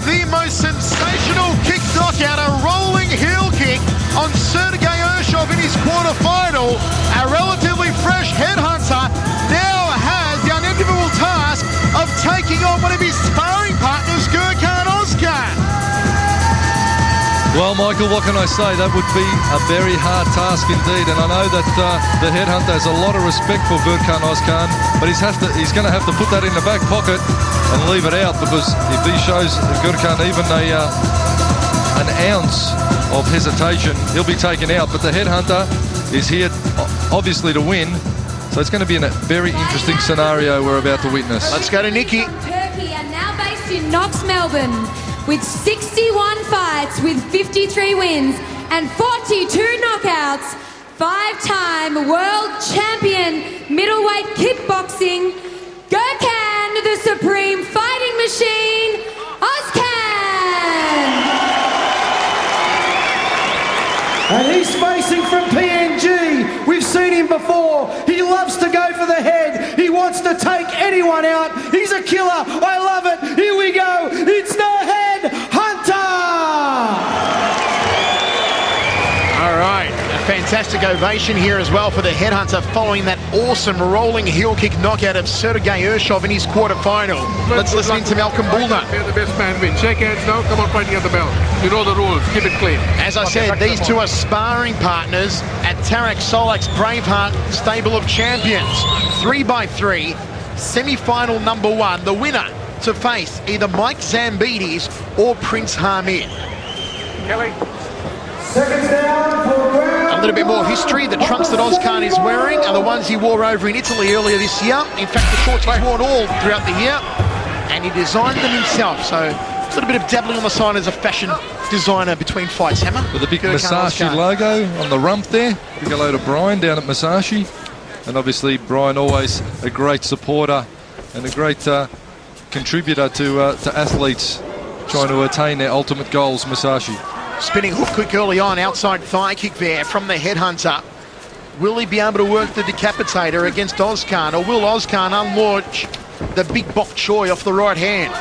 the most sensational kick knockout, a rolling heel kick on Sergei Urshov in his quarterfinal. A relatively fresh headhunter now has the unenviable task of taking on one of his sparring partners, Gurkan Ozkan. Well, Michael, what can I say? That would be a very hard task indeed, and I know that the headhunter has a lot of respect for Gurkan Ozkan, but he's going to have to put that in the back pocket and leave it out, because if he shows Gurkan even an ounce of hesitation, he'll be taken out. But the headhunter is here, obviously, to win, so it's going to be a very interesting scenario we're about to witness. Let's go to Nikki. Turkey are now based in Knox, Melbourne, with 61 fights with 53 wins and 42 knockouts. Five-time world champion middleweight kickboxing, Gurkan the Supreme Fighting Machine, Ozkan! And he's facing from PNG. We've seen him before. He loves to go for the head. He wants to take anyone out. He's a killer. I love it. Here we go. It's the HeadHunter. All right, a fantastic ovation here as well for the headhunter following that awesome rolling heel kick knockout of Sergei Urshov in his quarterfinal. Let's listen in to Malcolm Bullner. May the best man win. Shake hands now. Come on, fighting at the bell. You know the rules. Keep it clean. As I said, these two are sparring partners at Tarak Solak's Braveheart stable of champions. 3x3, semi-final number one. The winner to face either Mike Zambides or Prince Hamid. Kelly. Seconds down for round A little bit more history. The trunks that Ozkan is wearing are the ones he wore over in Italy earlier this year. In fact, the shorts he's worn all throughout the year, and he designed them himself. So a little bit of dabbling on the side as a fashion designer between fights. Hammer. With a big Gurkan Masashi Ozkan. logo on the rump there. Big hello to Brian down at Masashi. And obviously Brian always a great supporter and a great contributor to athletes trying to attain their ultimate goals, Masashi. Spinning hook kick early on, outside thigh kick there from the headhunter. Will he be able to work the decapitator against Ozkan, or will Ozkan unlaunch the big bok choy off the right hand?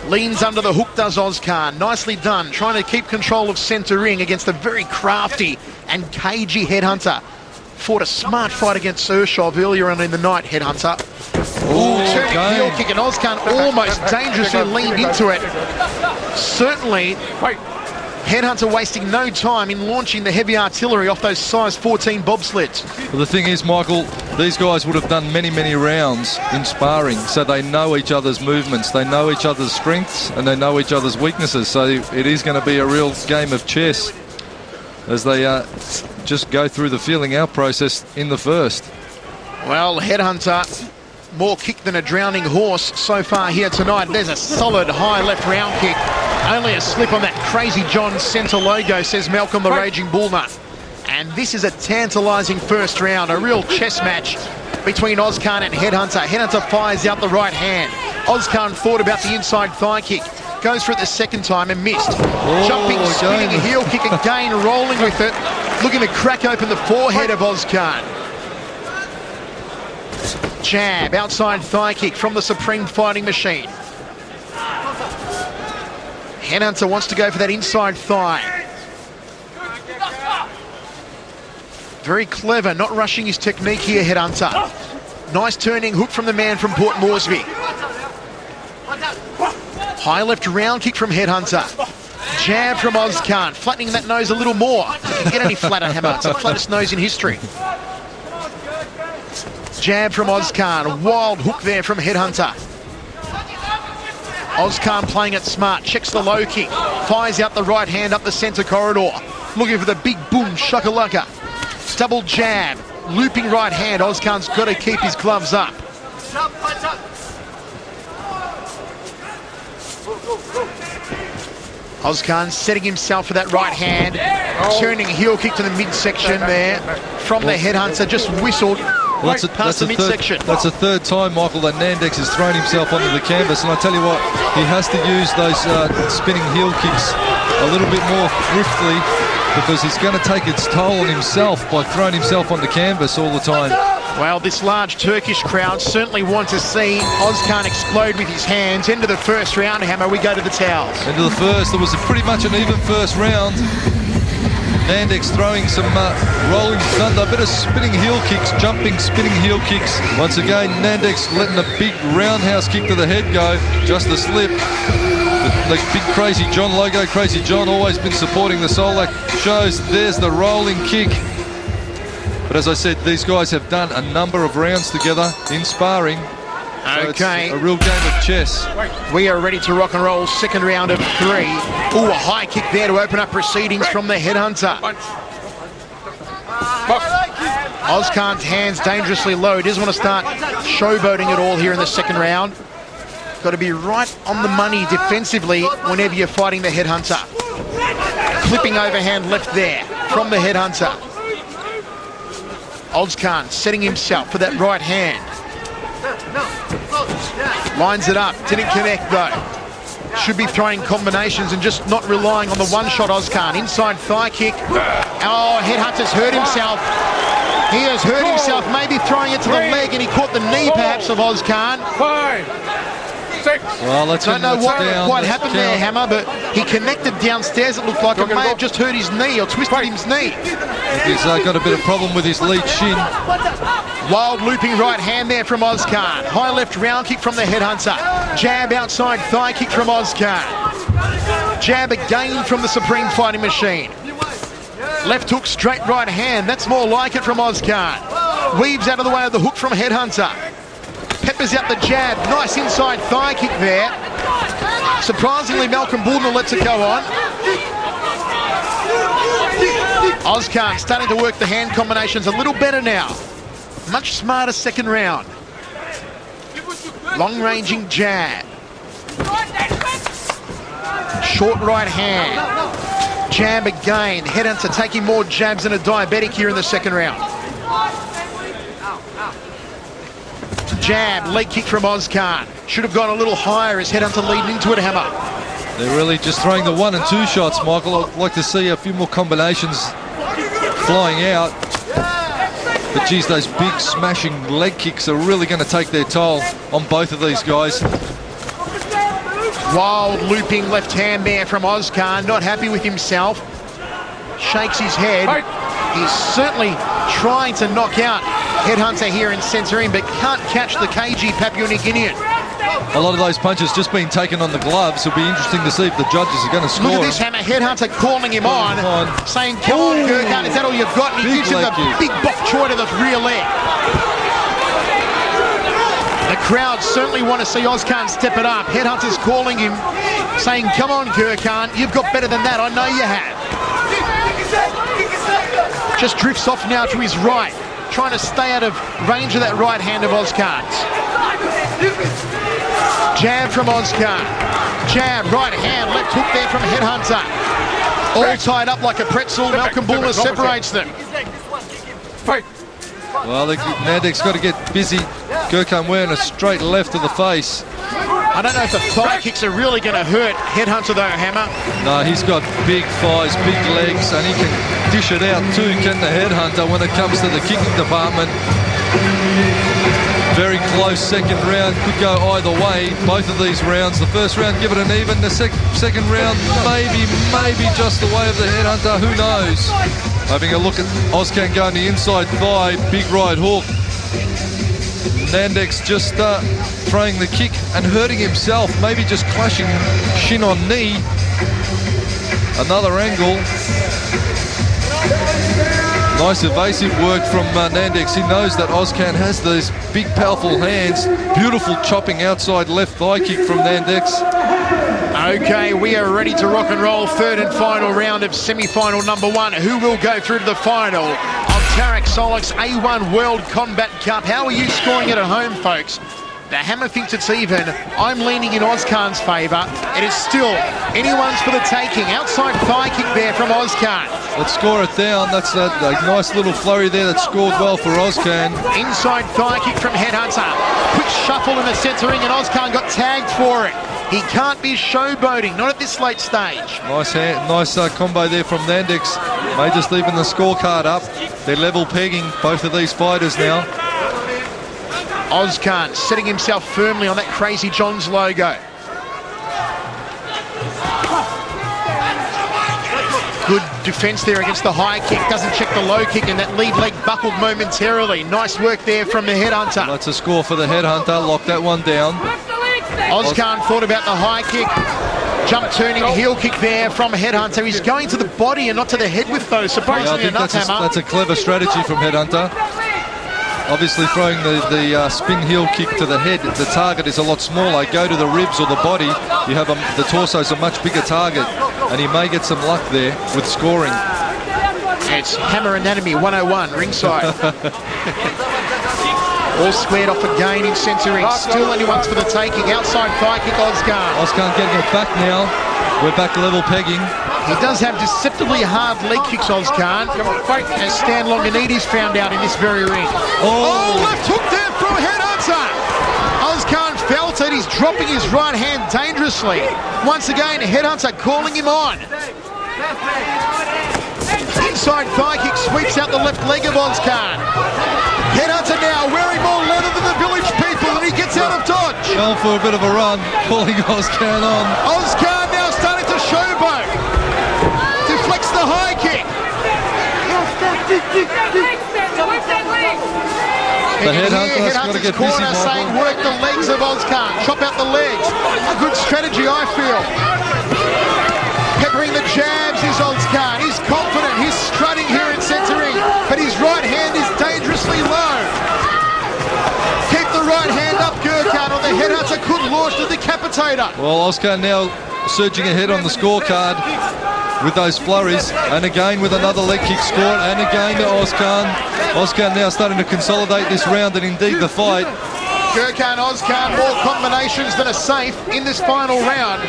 Leans under the hook, does Ozkan. Nicely done, trying to keep control of centre ring against a very crafty and cagey headhunter. Fought a smart fight against Urshov earlier on in the night, headhunter. Turning heel kick, and Ozkan almost dangerously leaned into it. Certainly, headhunter wasting no time in launching the heavy artillery off those size 14 bobsleds. Well, the thing is, Michael, these guys would have done many, many rounds in sparring, so they know each other's movements, they know each other's strengths, and they know each other's weaknesses. So it is going to be a real game of chess as they just go through the feeling out process in the first. Well, headhunter, more kick than a drowning horse so far here tonight. There's a solid high left round kick. Only a slip on that Crazy John centre logo, says Malcolm the Raging Bullnut. And this is a tantalising first round, a real chess match between Ozkan and headhunter. Headhunter fires out the right hand. Ozkan thought about the inside thigh kick. Goes for it the second time and missed. Jumping, spinning a heel kick again, rolling with it. Looking to crack open the forehead of Ozkan. Jab, outside thigh kick from the Supreme Fighting Machine. Headhunter wants to go for that inside thigh. Very clever, not rushing his technique here, headhunter. Nice turning hook from the man from Port Moresby. High left round kick from headhunter. Jab from Ozkan, flattening that nose a little more. If you can get any flatter, Hammer. It's the flattest nose in history. Jab from Ozkan, wild hook there from headhunter. Ozkan playing it smart, checks the low kick, fires out the right hand up the centre corridor, looking for the big boom shakalaka. Double jab, looping right hand. Ozkan's got to keep his gloves up. Ozkan setting himself for that right hand, turning heel kick to the midsection there from the headhunter, just whistled. Well, that's a third time, Michael, that Nandex has thrown himself onto the canvas, and I tell you what, he has to use those spinning heel kicks a little bit more thriftily, because he's going to take its toll on himself by throwing himself on the canvas all the time. Well, this large Turkish crowd certainly want to see Ozkan explode with his hands. Into the first round, Hammer, we go to the towels. Into the first, there was pretty much an even first round. Nandex throwing some rolling thunder, a bit of spinning heel kicks, jumping, spinning heel kicks. Once again, Nandex letting a big roundhouse kick to the head go, just a slip. The big Crazy John logo, Crazy John always been supporting the Solak shows. There's the rolling kick. But as I said, these guys have done a number of rounds together in sparring. So Okay. it's a real game of chess. We are ready to rock and roll. Second round of 3. Ooh, a high kick there to open up proceedings from the Headhunter. Punch. Box. Ozkan's hands dangerously low. He doesn't want to start showboating at all here in the second round. Got to be right on the money defensively whenever you're fighting the Headhunter. Clipping overhand left there from the Headhunter. Ozkan setting himself for that right hand. Lines it up, didn't connect though. Should be throwing combinations and just not relying on the one-shot Ozkan. Inside thigh kick. Oh, Headhunter's hurt himself. He has hurt himself, maybe throwing it to the leg, and he caught the knee perhaps of Ozkan. 5, 6. Well, let's Don't know what Let's happened count. there, Hammer, but he connected downstairs. It looked like it may have just hurt his knee or twisted his knee. He's got a bit of problem with his lead shin. Wild looping right hand there from Ozkan. High left round kick from the Headhunter. Jab outside thigh kick from Ozkan. Jab again from the Supreme Fighting Machine. Left hook, straight right hand. That's more like it from Ozkan. Weaves out of the way of the hook from Headhunter. Peppers out the jab. Nice inside thigh kick there. Surprisingly, Malcolm Baldwin lets it go on. Ozkan starting to work the hand combinations a little better now. Much smarter second round. Long-ranging jab. Short right hand. Jab again. Headhunter taking more jabs than a diabetic here in the second round. Jab, leg kick from Ozkan. Should have gone a little higher as Headhunter leading into it, Hammer. They're really just throwing the 1 and 2 shots, Michael. I'd like to see a few more combinations flying out. But geez, those big smashing leg kicks are really going to take their toll on both of these guys. Wild looping left hand there from Ozkan. Not happy with himself. Shakes his head. He's certainly trying to knock out Headhunter here in centering, but can't catch the cagey Papua New Guinean. A lot of those punches just being taken on the gloves. It'll be interesting to see if the judges are going to score. Look at this, Hammer. Headhunter calling him on, saying, come on, Gurkan, is that all you've got? And he gives him the big bok choy to the rear leg. The crowd certainly want to see Ozkan step it up. Headhunter's calling him, saying, come on, Gurkan, you've got better than that. I know you have. Just drifts off now to his right, trying to stay out of range of that right hand of Ozkan's. Jab from Ozkan. Jab, right hand, left hook there from Headhunter. All tied up like a pretzel. Malcolm Bullner separates them. Fight. Well, Nandek's got to get busy. Gurkan wearing a straight left to the face. I don't know if the thigh kicks are really going to hurt Headhunter though, Hammer. No, he's got big thighs, big legs, and he can dish it out too, can the Headhunter, when it comes to the kicking department. Very close second round, could go either way, both of these rounds. The first round, give it an even. The second round, maybe just the way of the Headhunter, who knows? Having a look at Ozkan going the inside thigh, big right hook. Nandek's just throwing the kick and hurting himself, maybe just clashing shin on knee. Another angle. Nice evasive work from Nandex. He knows that Ozkan has those big powerful hands. Beautiful chopping outside left thigh kick from Nandex. Okay, we are ready to rock and roll. Third and final round of semi-final number 1. Who will go through to the final of Tarek Solak's A1 World Combat Cup? How are you scoring it at home, folks? The Hammer thinks it's even. I'm leaning in Ozkan's favour. It is still anyone's for the taking. Outside thigh kick there from Ozkan. Let's score it down. That's a nice little flurry there that scored well for Ozkan. Inside thigh kick from Headhunter. Quick shuffle in the centre ring and Ozkan got tagged for it. He can't be showboating, not at this late stage. Nice combo there from Nandex. May just even the scorecard up. They're level pegging both of these fighters now. Ozkan setting himself firmly on that Crazy John's logo. Good defence there against the high kick. Doesn't check the low kick, and that lead leg buckled momentarily. Nice work there from the Headhunter. That's a score for the Headhunter. Lock that one down. Ozkan thought about the high kick. Jump turning heel kick there from Headhunter. He's going to the body and not to the head with those. Surprisingly enough, Hammer. That's a clever strategy from Headhunter. Obviously throwing the spin heel kick to the head, the target is a lot smaller. Go to the ribs or the body, you have the torso's a much bigger target, and he may get some luck there with scoring. It's Hammer Anatomy 101 ringside. All squared off again in centering. Still only once for the taking. Outside thigh kick, Ozkan. Ozkan getting it back now. We're back level pegging. He does have deceptively hard leg kicks, Ozkan, as Stan Longanides found out in this very ring. Oh, left hook there from Headhunter. Ozkan felt it. He's dropping his right hand dangerously. Once again, Headhunter calling him on. Inside thigh kick sweeps out the left leg of Ozkan. Headhunter now wearing more leather than the village people, and he gets out of dodge. Going for a bit of a run, pulling Ozkan on. Ozkan now starting to showboat. Deflects the high kick. The Headhunter's got to get busy, Michael. Saying work the legs of Ozkan, chop out the legs. A good strategy, I feel. Peppering the jabs is Ozkan. He's confident. He's strutting here in centering, but his right hand is dangerously low. Keep the right hand up, Gurkan, or the Headhunter could launch the decapitator. Well, Ozkan now surging ahead on the scorecard with those flurries, and again with another leg kick scored, and again to Ozkan. Ozkan now starting to consolidate this round and indeed the fight. Gurkan Ozkan, more combinations than are safe in this final round.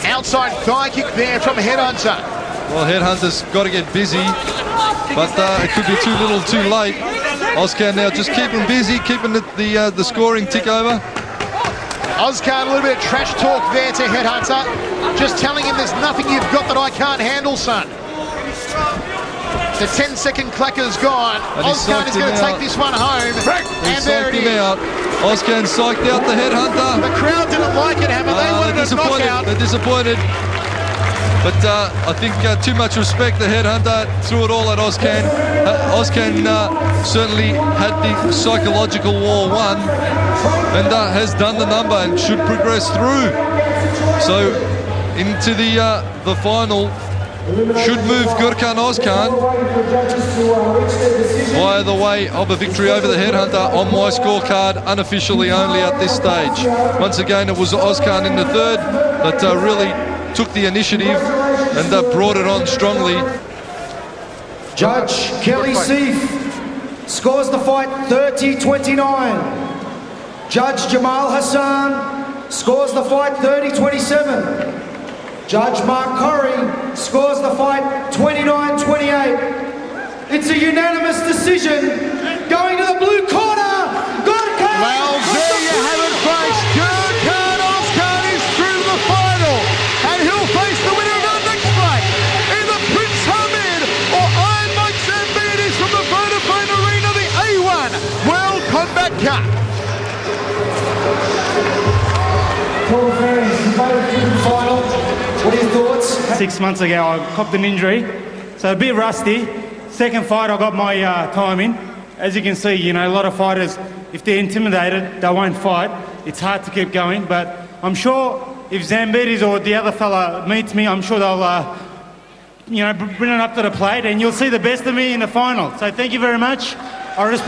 Outside thigh kick there from Headhunter. Well, Headhunter's got to get busy, but it could be too little too late. Ozkan now just keeping busy, keeping the scoring tick over. Ozkan, a little bit of trash talk there to Headhunter. Just telling him there's nothing you've got that I can't handle, son. The 10-second clacker's gone. Ozkan is going to take this one home. And there it is. Ozkan psyched out the Headhunter. The crowd didn't like it, Hammer. They wanted a knockout. They're disappointed. But I think too much respect. The Headhunter threw it all at Ozkan. Ozkan certainly had the psychological war won and has done the number and should progress through. So into the final should move Gurkan Ozkan via the way of a victory over the Headhunter on my scorecard, unofficially only at this stage. Once again, it was Ozkan in the third that really took the initiative and brought it on strongly. Judge Kelly Seif scores the fight 30-29. Judge Jamal Hassan scores the fight 30-27. Judge Mark Corrie scores the fight 29-28. It's a unanimous decision going to the blue corner. Gurkan! Well, there you have it, folks. Gurkan Ozkan is through the final, and he'll face the winner of our next fight in the Prince Hamid or Iron Mike Zambidis from the Vodafone Arena, the A1 World Combat Cup. Final. What are your thoughts? 6 months ago, I copped an injury, so a bit rusty. Second fight, I got my time in. As you can see, you know, a lot of fighters, if they're intimidated, they won't fight. It's hard to keep going, but I'm sure if Zambidis or the other fella meets me, I'm sure they'll, bring it up to the plate, and you'll see the best of me in the final. So thank you very much. I respect